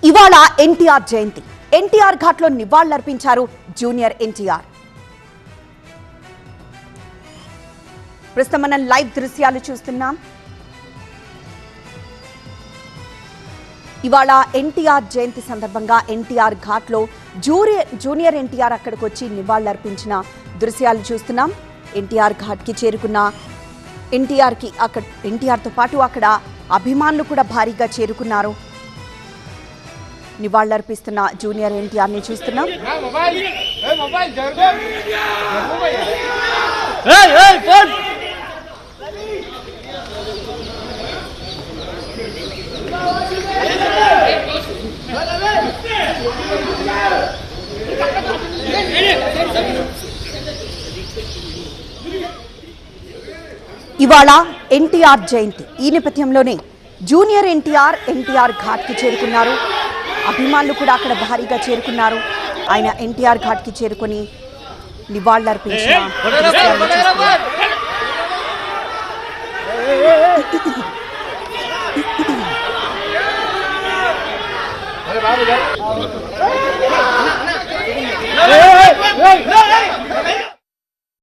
ఇవాళ ఎన్టీఆర్ జయంతి. ఎన్టీఆర్ ఘాట్లో నివాళులర్పించారు జూనియర్ ఎన్టీఆర్. ప్రస్తుతం మనం లైవ్ దృశ్యాలు చూస్తున్నాం. ఇవాళ ఎన్టీఆర్ జయంతి సందర్భంగా ఎన్టీఆర్ ఘాట్లో జూనియర్ ఎన్టీఆర్ అక్కడికి వచ్చి నివాళులర్పించిన దృశ్యాలు చూస్తున్నాం. ఎన్టీఆర్ ఘాట్కి చేరుకున్న ఎన్టీఆర్తో పాటు అక్కడ అభిమానులు కూడా భారీగా చేరుకున్నారు. నివాళులర్పిస్తున్న జూనియర్ ఎన్టీఆర్ ని చూస్తున్నాం. ఇవాళ ఎన్టీఆర్ జయంతి. ఈ నేపథ్యంలోనే జూనియర్ ఎన్టీఆర్ ఘాట్కి చేరుకున్నారు. అభిమానులు కూడా అక్కడ భారీగా చేరుకున్నారు. ఆయన ఎన్టీఆర్ ఘాట్కి చేరుకొని నివాళులర్పించిన